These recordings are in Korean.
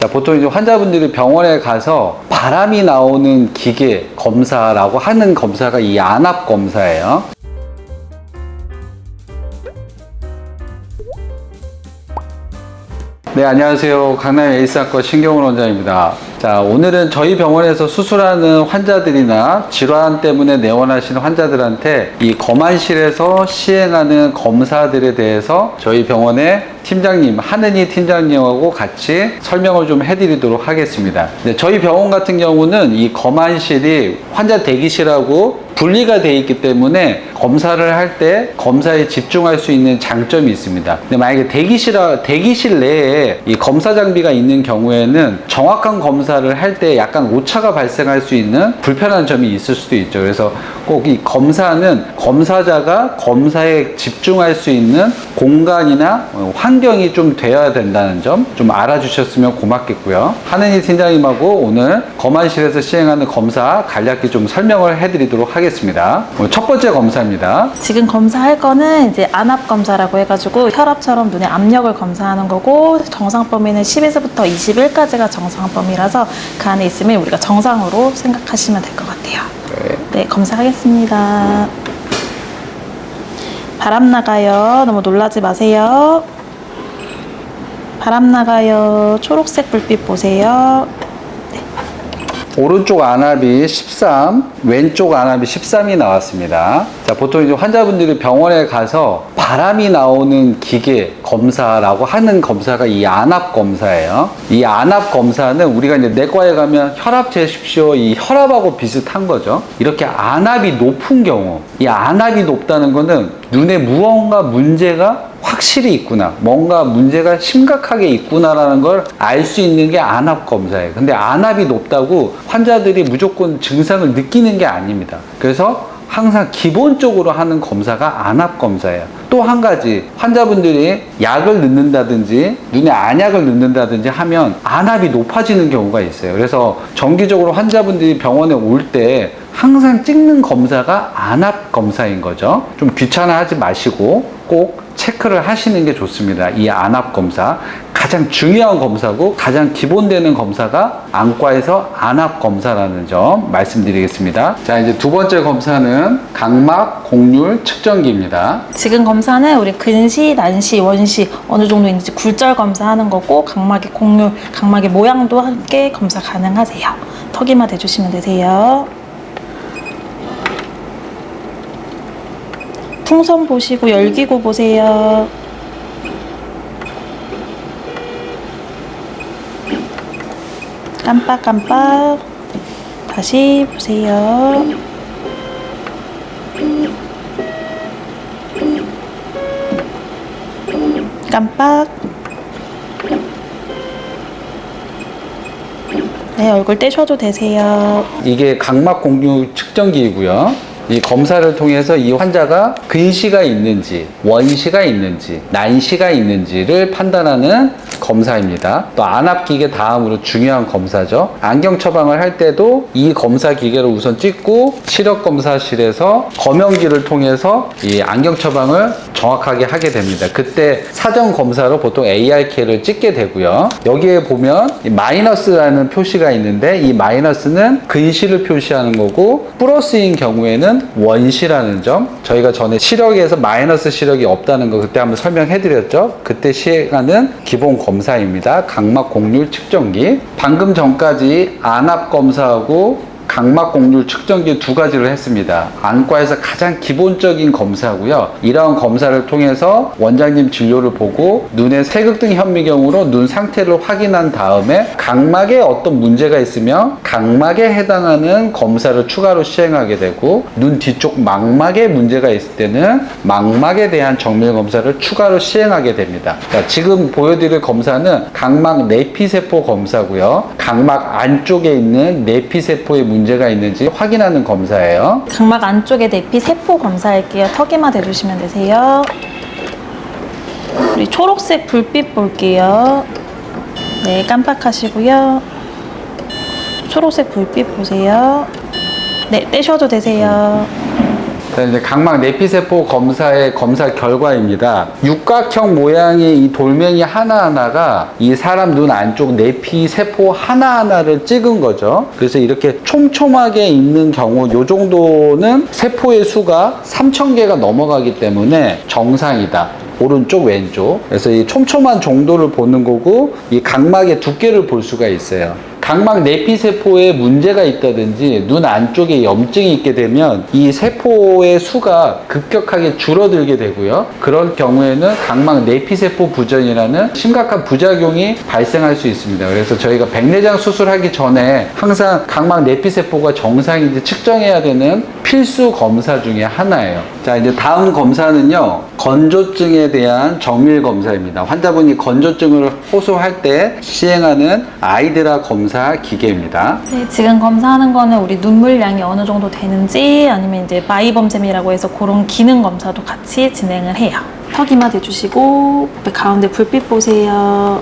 자, 보통 이제 환자분들이 병원에 가서 바람이 나오는 기계 검사라고 하는 검사가 이 안압 검사예요. 네, 안녕하세요. 강남 에이스학과 신경훈 원장입니다. 자, 오늘은 저희 병원에서 수술하는 환자들이나 질환 때문에 내원하시는 환자들한테 이 검안실에서 시행하는 검사들에 대해서 저희 병원의 팀장님, 한은희 팀장님하고 같이 설명을 좀 해드리도록 하겠습니다. 네, 저희 병원 같은 경우는 이 검안실이 환자 대기실하고 분리가 되어 있기 때문에 검사를 할 때 검사에 집중할 수 있는 장점이 있습니다. 근데 만약에 대기실 내에 이 검사 장비가 있는 경우에는 정확한 검사를 할 때 약간 오차가 발생할 수 있는 불편한 점이 있을 수도 있죠. 그래서 꼭 이 검사는 검사자가 검사에 집중할 수 있는 공간이나 환경이 좀 되어야 된다는 점 좀 알아주셨으면 고맙겠고요. 한은희 팀장님하고 오늘 검안실에서 시행하는 검사 간략히 좀 설명을 해드리도록 하겠습니다. 첫 번째 검사입니다. 지금 검사할 거는 이제 안압 검사라고 해가지고 혈압처럼 눈의 압력을 검사하는 거고, 정상 범위는 10에서부터 21까지가 정상 범위라서 그 안에 있으면 우리가 정상으로 생각하시면 될 것 같아요. 네, 검사하겠습니다. 바람 나가요. 너무 놀라지 마세요. 바람 나가요. 초록색 불빛 보세요. 오른쪽 안압이 13, 왼쪽 안압이 13이 나왔습니다. 자, 보통 이제 환자분들이 병원에 가서 바람이 나오는 기계 검사라고 하는 검사가 이 안압 검사예요. 이 안압 검사는 우리가 이제 내과에 가면 혈압 재십시오, 이 혈압하고 비슷한 거죠. 이렇게 안압이 높은 경우, 이 안압이 높다는 거는 눈에 무언가 문제가 확실히 있구나, 뭔가 문제가 심각하게 있구나라는 걸 알 수 있는 게 안압 검사예요. 근데 안압이 높다고 환자들이 무조건 증상을 느끼는 게 아닙니다. 그래서 항상 기본적으로 하는 검사가 안압 검사예요. 또 한 가지, 환자분들이 약을 넣는다든지 눈에 안약을 넣는다든지 하면 안압이 높아지는 경우가 있어요. 그래서 정기적으로 환자분들이 병원에 올 때 항상 찍는 검사가 안압 검사인 거죠. 좀 귀찮아하지 마시고 꼭 체크를 하시는 게 좋습니다. 이 안압 검사 가장 중요한 검사고 가장 기본되는 검사가 안과에서 안압 검사라는 점 말씀드리겠습니다. 자, 이제 두 번째 검사는 각막 곡률 측정기입니다. 지금 검사는 우리 근시, 난시, 원시 어느 정도 있는지 굴절 검사하는 거고, 각막의 곡률, 각막의 모양도 함께 검사 가능하세요. 턱이만 대주시면 되세요. 풍선 보시고 열기구 보세요. 깜빡깜빡 다시 보세요. 깜빡. 네, 얼굴 떼셔도 되세요. 이게 각막 곡률 측정기이고요. 이 검사를 통해서 이 환자가 근시가 있는지, 원시가 있는지, 난시가 있는지를 판단하는 검사입니다. 또 안압기계 다음으로 중요한 검사죠. 안경 처방을 할 때도 이 검사 기계를 우선 찍고 시력검사실에서 검연기를 통해서 이 안경 처방을 정확하게 하게 됩니다. 그때 사전 검사로 보통 ARK를 찍게 되고요. 여기에 보면 마이너스라는 표시가 있는데 이 마이너스는 근시를 표시하는 거고, 플러스인 경우에는 원시라는 점, 저희가 전에 시력에서 마이너스 시력이 없다는 거 그때 한번 설명해 드렸죠. 그때 시행하는 기본 검사입니다. 각막 곡률 측정기. 방금 전까지 안압 검사하고 각막 곡률 측정기 두 가지를 했습니다. 안과에서 가장 기본적인 검사고요. 이러한 검사를 통해서 원장님 진료를 보고 눈의 색극등 현미경으로 눈 상태를 확인한 다음에 각막에 어떤 문제가 있으면 각막에 해당하는 검사를 추가로 시행하게 되고, 눈 뒤쪽 망막에 문제가 있을 때는 망막에 대한 정밀 검사를 추가로 시행하게 됩니다. 자, 지금 보여드릴 검사는 각막 내피세포 검사고요. 각막 안쪽에 있는 내피세포의 문제가 있는지 확인하는 검사예요. 각막 안쪽에 내피 세포 검사할게요. 턱에만 대주시면 되세요. 우리 초록색 불빛 볼게요. 네, 깜빡하시고요. 초록색 불빛 보세요. 네, 떼셔도 되세요. 자, 이제 각막 내피세포 검사의 검사 결과입니다. 육각형 모양의 이 돌멩이 하나하나가 이 사람 눈 안쪽 내피세포 하나하나를 찍은 거죠. 그래서 이렇게 촘촘하게 있는 경우 이 정도는 세포의 수가 3,000개가 넘어가기 때문에 정상이다. 오른쪽 왼쪽. 그래서 이 촘촘한 정도를 보는 거고 이 각막의 두께를 볼 수가 있어요. 각막 내피세포에 문제가 있다든지 눈 안쪽에 염증이 있게 되면 이 세포의 수가 급격하게 줄어들게 되고요. 그럴 경우에는 각막 내피세포 부전이라는 심각한 부작용이 발생할 수 있습니다. 그래서 저희가 백내장 수술하기 전에 항상 각막 내피세포가 정상인지 측정해야 되는 필수 검사 중에 하나예요. 자, 이제 다음 검사는요, 건조증에 대한 정밀 검사입니다. 환자분이 건조증을 호소할 때 시행하는 아이드라 검사 기계입니다. 네, 지금 검사하는 거는 우리 눈물량이 어느 정도 되는지 아니면 이제 마이범샘이라고 해서 그런 기능 검사도 같이 진행을 해요. 턱이마 대주시고 가운데 불빛 보세요.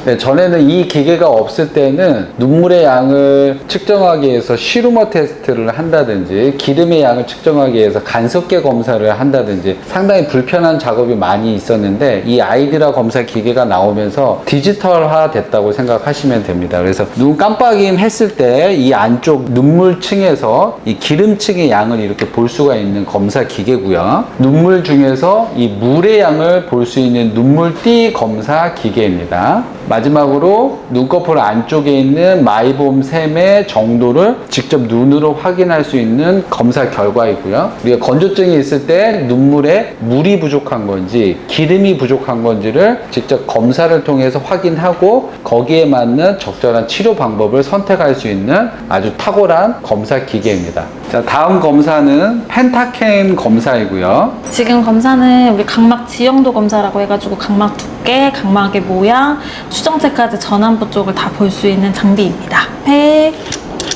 네, 전에는 이 기계가 없을 때는 눈물의 양을 측정하기 위해서 시루머 테스트를 한다든지 기름의 양을 측정하기 위해서 간섭계 검사를 한다든지 상당히 불편한 작업이 많이 있었는데 이 아이드라 검사 기계가 나오면서 디지털화 됐다고 생각하시면 됩니다. 그래서 눈 깜빡임 했을 때 이 안쪽 눈물층에서 이 기름층의 양을 이렇게 볼 수가 있는 검사 기계고요. 눈물 중에서 이 물의 양을 볼 수 있는 눈물띠 검사 기계입니다. 마지막으로 눈꺼풀 안쪽에 있는 마이봄샘의 정도를 직접 눈으로 확인할 수 있는 검사 결과이고요. 우리가 건조증이 있을 때 눈물에 물이 부족한 건지 기름이 부족한 건지를 직접 검사를 통해서 확인하고 거기에 맞는 적절한 치료 방법을 선택할 수 있는 아주 탁월한 검사 기계입니다. 자, 다음 검사는 펜타켄 검사이고요. 지금 검사는 우리 각막 지형도 검사라고 해가지고 각막 두께, 각막의 모양, 추정체까지 전완부 쪽을 다 볼 수 있는 장비입니다. 앞에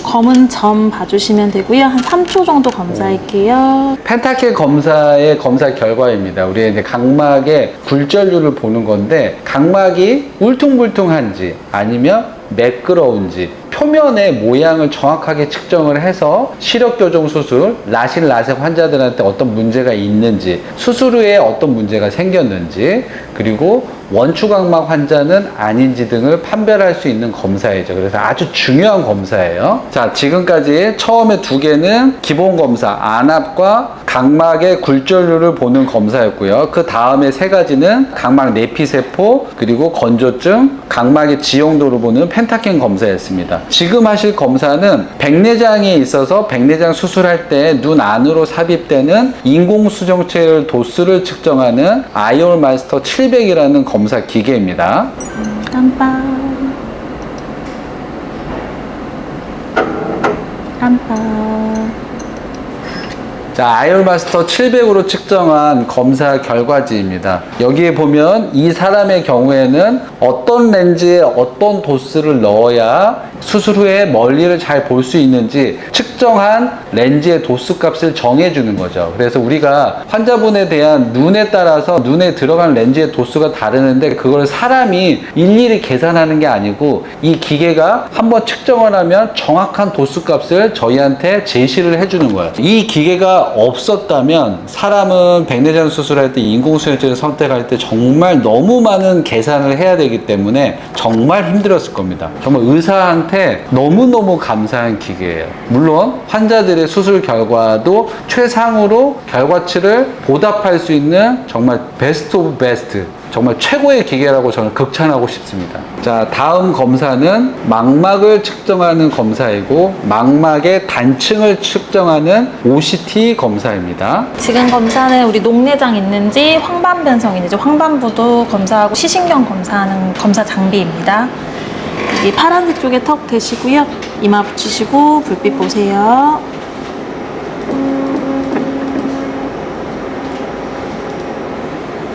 검은 점 봐주시면 되고요. 한 3초 정도 검사할게요. 펜타켄 검사의 검사 결과입니다. 우리 이제 각막의 굴절률을 보는 건데 각막이 울퉁불퉁한지 아니면 매끄러운지 표면의 모양을 정확하게 측정을 해서 시력교정 수술, 라식 라섹 환자들한테 어떤 문제가 있는지, 수술 후에 어떤 문제가 생겼는지, 그리고 원추각막 환자는 아닌지 등을 판별할 수 있는 검사이죠. 그래서 아주 중요한 검사예요. 자, 지금까지 처음에 두 개는 기본 검사, 안압과 각막의 굴절률을 보는 검사였고요. 그 다음에 세 가지는 각막 내피세포, 그리고 건조증, 각막의 지형도를 보는 펜타켄 검사였습니다. 지금 하실 검사는 백내장에 있어서 백내장 수술할 때 눈 안으로 삽입되는 인공수정체열 도수를 측정하는 아이올 마스터 700이라는 검사 기계입니다. 깜빡. 깜빡. 자, 아이올 마스터 700으로 측정한 검사 결과지입니다. 여기에 보면 이 사람의 경우에는 어떤 렌즈에 어떤 도수를 넣어야 수술 후에 멀리를 잘 볼 수 있는지 측정한 렌즈의 도수 값을 정해주는 거죠. 그래서 우리가 환자분에 대한 눈에 따라서 눈에 들어간 렌즈의 도수가 다르는데 그걸 사람이 일일이 계산하는 게 아니고 이 기계가 한번 측정을 하면 정확한 도수 값을 저희한테 제시를 해주는 거예요. 이 기계가 없었다면 사람은 백내장 수술할 때 인공수정체를 선택할 때 정말 너무 많은 계산을 해야 되기 때문에 정말 힘들었을 겁니다. 정말 의사한테 너무너무 감사한 기계예요. 물론 환자들의 수술 결과도 최상으로 결과치를 보답할 수 있는 정말 베스트 오브 베스트, 정말 최고의 기계라고 저는 극찬하고 싶습니다. 자, 다음 검사는 망막을 측정하는 검사이고 망막의 단층을 측정하는 OCT 검사입니다. 지금 검사는 우리 녹내장 있는지 황반변성 있는지 황반부도 검사하고 시신경 검사하는 검사 장비입니다. 이 파란색 쪽에 턱 대시고요. 이마 붙이시고 불빛 보세요.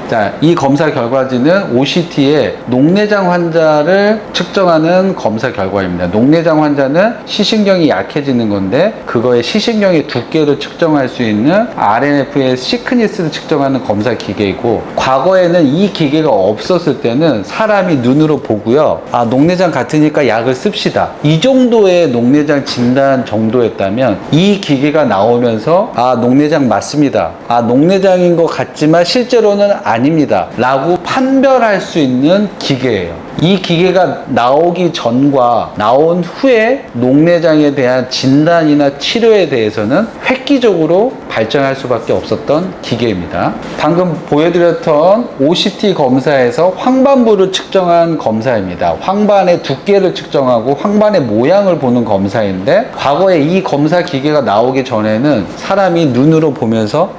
자, 이 검사 결과지는 OCT의 녹내장 환자를 측정하는 검사 결과입니다. 녹내장 환자는 시신경이 약해지는 건데 그거의 시신경의 두께를 측정할 수 있는 RNF의 시크니스를 측정하는 검사 기계이고, 과거에는 이 기계가 없었을 때는 사람이 눈으로 보고요, 아, 녹내장 같으니까 약을 씁시다, 이 정도의 녹내장 진단 정도였다면 이 기계가 나오면서 아, 녹내장 맞습니다, 아, 녹내장인 것 같지만 실제로는 아닙니다 라고 판별할 수 있는 기계예요. 이 기계가 나오기 전과 나온 후에 녹내장에 대한 진단이나 치료에 대해서는 획기적으로 발전할 수밖에 없었던 기계입니다. 방금 보여드렸던 OCT 검사에서 황반부를 측정한 검사입니다. 황반의 두께를 측정하고 황반의 모양을 보는 검사인데, 과거에 이 검사 기계가 나오기 전에는 사람이 눈으로 보면서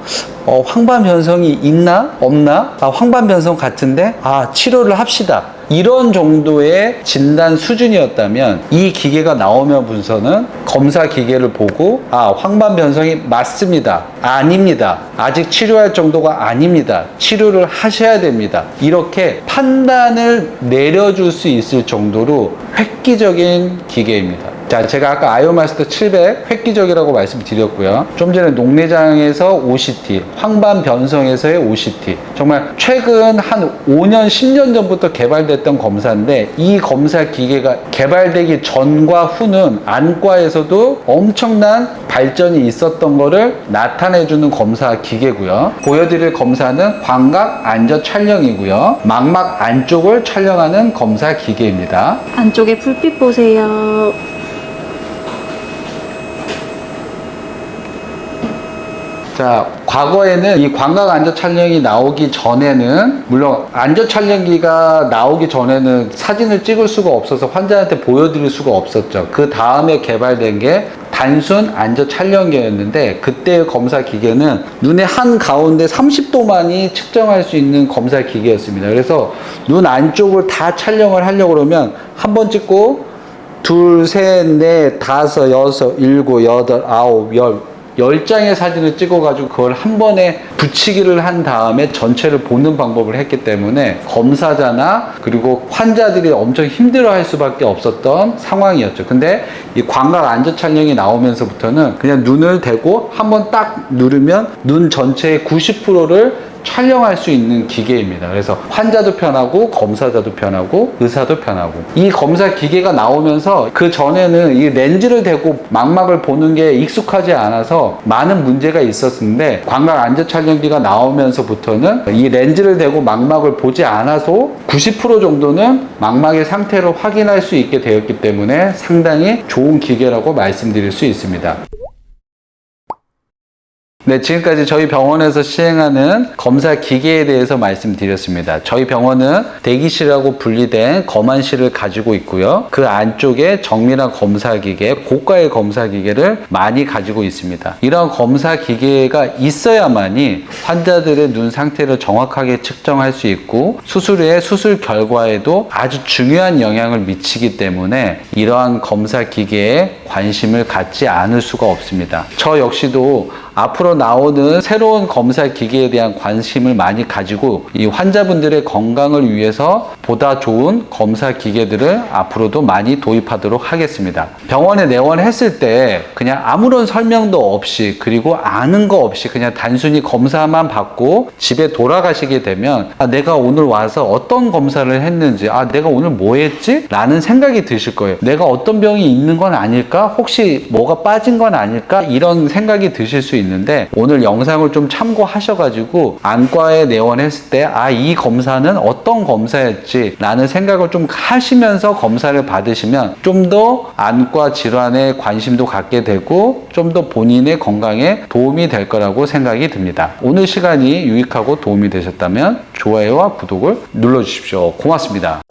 황반 변성이 있나? 없나? 아, 황반 변성 같은데? 아, 치료를 합시다, 이런 정도의 진단 수준이었다면, 이 기계가 나오면부터는 검사 기계를 보고 아, 황반 변성이 맞습니다, 아닙니다, 아직 치료할 정도가 아닙니다, 치료를 하셔야 됩니다, 이렇게 판단을 내려줄 수 있을 정도로 획기적인 기계입니다. 자, 제가 아까 아이오마스터 700 획기적이라고 말씀드렸고요. 좀 전에 녹내장에서 OCT, 황반 변성에서의 OCT, 정말 최근 한 5년, 10년 전부터 개발됐던 검사인데, 이 검사 기계가 개발되기 전과 후는 안과에서도 엄청난 발전이 있었던 거를 나타내주는 검사 기계고요. 보여드릴 검사는 광각 안저 촬영이고요. 망막 안쪽을 촬영하는 검사 기계입니다. 안쪽에 불빛 보세요. 자, 과거에는 이 광각 안저 촬영이 나오기 전에는, 물론 안저 촬영기가 나오기 전에는 사진을 찍을 수가 없어서 환자한테 보여드릴 수가 없었죠. 그 다음에 개발된 게 단순 안저 촬영기였는데, 그때의 검사 기계는 눈의 한 가운데 30도만이 측정할 수 있는 검사 기계였습니다. 그래서 눈 안쪽을 다 촬영을 하려고 그러면 한 번 찍고 둘, 셋, 넷, 다섯, 여섯, 일곱, 여덟, 아홉, 10장의 사진을 찍어가지고 그걸 한 번에 붙이기를 한 다음에 전체를 보는 방법을 했기 때문에 검사자나 그리고 환자들이 엄청 힘들어할 수밖에 없었던 상황이었죠. 근데 이 광각 안저 촬영이 나오면서부터는 그냥 눈을 대고 한번 딱 누르면 눈 전체의 90%를 촬영할 수 있는 기계입니다. 그래서 환자도 편하고 검사자도 편하고 의사도 편하고, 이 검사 기계가 나오면서 그 전에는 이 렌즈를 대고 망막을 보는 게 익숙하지 않아서 많은 문제가 있었는데, 광각 안저 촬영기가 나오면서부터는 이 렌즈를 대고 망막을 보지 않아도 90% 정도는 망막의 상태를 확인할 수 있게 되었기 때문에 상당히 좋은 기계라고 말씀드릴 수 있습니다. 네, 지금까지 저희 병원에서 시행하는 검사 기계에 대해서 말씀드렸습니다. 저희 병원은 대기실하고 분리된 검안실을 가지고 있고요. 그 안쪽에 정밀한 검사 기계, 고가의 검사 기계를 많이 가지고 있습니다. 이런 검사 기계가 있어야만이 환자들의 눈 상태를 정확하게 측정할 수 있고, 수술 후에 수술 결과에도 아주 중요한 영향을 미치기 때문에 이러한 검사 기계에 관심을 갖지 않을 수가 없습니다. 저 역시도 앞으로 나오는 새로운 검사 기계에 대한 관심을 많이 가지고 이 환자분들의 건강을 위해서 보다 좋은 검사 기계들을 앞으로도 많이 도입하도록 하겠습니다. 병원에 내원했을 때 그냥 아무런 설명도 없이, 그리고 아는 거 없이 그냥 단순히 검사만 받고 집에 돌아가시게 되면, 아, 내가 오늘 와서 어떤 검사를 했는지, 아, 내가 오늘 뭐 했지? 라는 생각이 드실 거예요. 내가 어떤 병이 있는 건 아닐까? 혹시 뭐가 빠진 건 아닐까? 이런 생각이 드실 수 있는데, 오늘 영상을 좀 참고하셔가지고 안과에 내원했을 때 아, 이 검사는 어떤 검사였지? 라는 생각을 좀 하시면서 검사를 받으시면 좀 더 안과 질환에 관심도 갖게 되고 좀 더 본인의 건강에 도움이 될 거라고 생각이 듭니다. 오늘 시간이 유익하고 도움이 되셨다면 좋아요와 구독을 눌러주십시오. 고맙습니다.